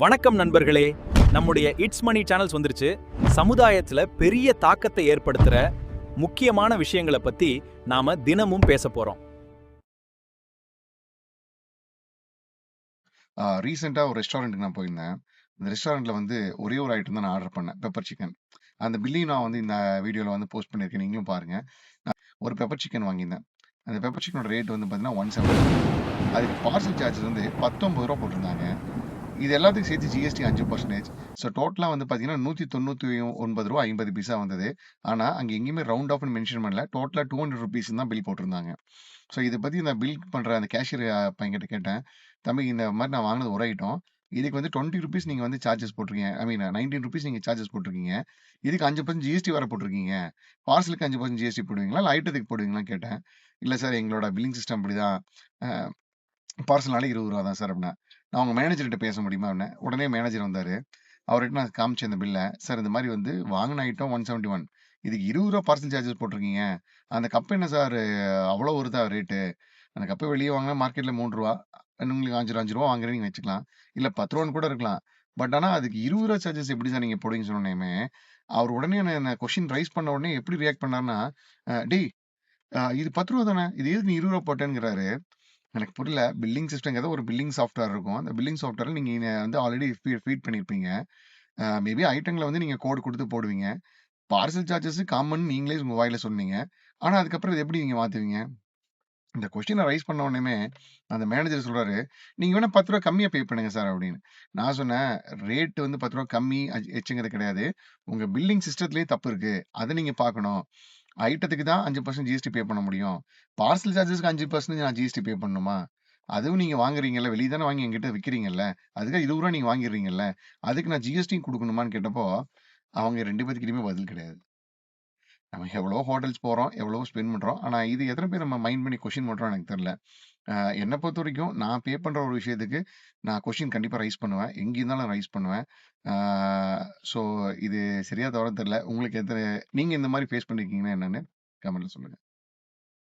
வணக்கம் நண்பர்களே. நம்முடைய இட்ஸ் மணி சேனல்ஸ் வந்துருச்சு. சமுதாயத்துல பெரிய தாக்கத்தை ஏற்படுத்துற முக்கியமான விஷயங்களை பத்தி நாம தினமும் பேச போறோம். ரீசெண்டா ஒரு ரெஸ்டாரண்ட்டுக்கு நான் போயிருந்தேன். அந்த ரெஸ்டாரண்ட்ல வந்து ஒரே ஒரு ஐட்டம் தான் நான் ஆர்டர் பண்ணேன். Pepper chicken. அந்த பில்லையும் நான் வந்து இந்த வீடியோல வந்து போஸ்ட் பண்ணியிருக்கேன். நீங்களும் பாருங்க. ஒரு பெப்பர் சிக்கன் வாங்கியிருந்தேன். அந்த பெப்பர் சிக்கனோட ரேட் வந்து பார்த்தீங்கன்னா, 171. அதுக்கு பார்சல் சார்ஜஸ் வந்து ரூ. 19 போட்டிருந்தாங்க. இது எல்லாத்துக்கும் சேர்த்து ஜிஎஸ்டி 5%. ஸோ டோட்டலா வந்து பார்த்தீங்கன்னா, ரூ. 199.50 வந்தது. ஆனா, அங்க எங்கேயுமே ரவுண்ட் ஆஃப்ன்னு மென்ஷன் பண்ணல. டோட்டலா ₹200 தான் பில் போட்டிருந்தாங்க. ஸோ இத பத்தி நான் பில் பண்ற அந்த கேஷியர் பையன்கிட்ட கேட்டேன். "தம்பி இந்த மாரி நான் வாங்குனது ஒரு ஐட்டம். இதுக்கு வந்து ₹20 நீங்க வந்து சார்ஜஸ் போட்டிருக்கீங்க. ஐ மீன் ₹19 நீங்க சார்ஜஸ் போட்டிருக்கீங்க. இதுக்கு 5% ஜிஎஸ்டி வேற போட்டிருக்கீங்க. பார்சலுக்கு 5% ஜிஎஸ்டி போடுவீங்களா? இல்ல ஐட்டத்துக்கு போடுவீங்களான்னு கேட்டேன். "இல்ல சார் எங்களோட பில்லிங் சிஸ்டம் இப்படிதான். அ பார்சல்னாலே ரூ. 20 தான் சார்" அப்படின்னேன். "நான் உங்க மேனேஜர்ட்ட பேச முடியுமா?" அப்படின்னேன். உடனே மேனேஜர் வந்தாரு. அவர்ட்ட நான் காமிச்சேன் இந்த பில்ல. "சார் இந்த மாரி வந்து வாங்குன ஐட்டம் 171. இதுக்கு ரூ. 20 பார்சல் சார்ஜஸ் போட்டிருக்கீங்க. அந்த கப் என்ன சார் அவ்வளோ வருதா ரேட்டு? அந்த கப்ப வெளிய வாங்குனா மார்க்கெட்ல ரூ. 3. உங்களுக்கு ரூ. 5 வாங்குறேன்னு நீங்க வச்சுக்கலாம். இல்ல ரூ. 10 கூட இருக்கலாம். பட் ஆனா அதுக்கு ரூ. 20 சார்ஜஸ் எப்படி சார் நீங்க போடுவீங்கன்னு சொன்னோனேயுமே, அவர் உடனே என்ன கொஸ்டின் ரைஸ் பண்ண உடனே எப்படி ரியாக்ட் பண்ணாருன்னா, "டேய் இது ரூ. 10 தானே. இது எதுக்கு நீ ரூ. 20 போட்டேங்கிறாரு." எனக்கு புரியல. பில்லிங் சிஸ்டம்ங்கிறது ஒரு பில்லிங் சாஃப்ட்வேர் இருக்கும். அந்த பில்லிங் சாஃப்ட்வேர்ல நீங்க வந்து ஆல்ரெடி ஃபீட் பண்ணியிருப்பீங்க. மேபி ஐட்டங்கள வந்து நீங்க கோட் குடுத்து போடுவீங்க. பார்சல் சார்ஜஸ் காமன் நீங்களே உங்க வாயில சொன்னீங்க. ஆனா அதுக்கப்புறம் இத எப்படி நீங்க மாத்துவீங்க? இந்த கொஸ்டின ரைஸ் பண்ண உடனேயுமே, அந்த மேனேஜர் சொல்றாரு, "நீங்க வேணா ரூ. 10 கம்மியா பே பண்ணுங்க சார்" அப்படின்னு. நான் சொன்னேன், "ரேட் வந்து ரூ. 10 கம்மி, எச்சுங்கிறது கிடையாது. உங்க பில்லிங் சிஸ்டத்திலேயே தப்பு இருக்கு. அத நீங்க பார்க்கணும். ஐட்டத்துக்கு தான் 5% ஜிஎஸ்டி பே பண்ண முடியும். பார்சல் சார்ஜஸ்க்கு 5% நான் ஜிஎஸ்டி பே பண்ணணுமா? அதுவும் நீங்க வாங்குறீங்கல்ல, வெளிய தானே வாங்கி என்கிட்ட விக்கிறீங்கல்ல. அதுக்காக ரூ. 20 நீங்க வாங்கிடுறீங்கல்ல. அதுக்கு நான் ஜிஎஸ்டியும் குடுக்கணுமான்னு கேட்டப்போ, அவங்க 2 பேத்துக்கிட்டயுமே பதில் கிடையாது. நம்ம எவ்வளவோ ஹோட்டல்ஸ் போறோம், எவ்வளவோ ஸ்பெண்ட் பண்றோம். ஆனா இது எத்தன பேர் நம்ம மைண்ட் பண்ணி கொஸ்டின் பண்றோம்னு எனக்கு தெரியல. என்ன பொறுத்தவரைக்கும் நான் பே பண்ற ஒரு விஷயத்துக்கு நான் கொஸ்டின் கண்டிப்பா ரைஸ் பண்ணுவேன். எங்க இருந்தாலும் ரைஸ் பண்ணுவேன். ஆ ஸோ இது சரியா தவறான்னு தெரியல. உங்களுக்கு நீங்க இந்த மாரி ஃபேஸ் பண்ணியிருக்கீங்களா என்னன்னு கமெண்ட்ல சொல்லுங்க.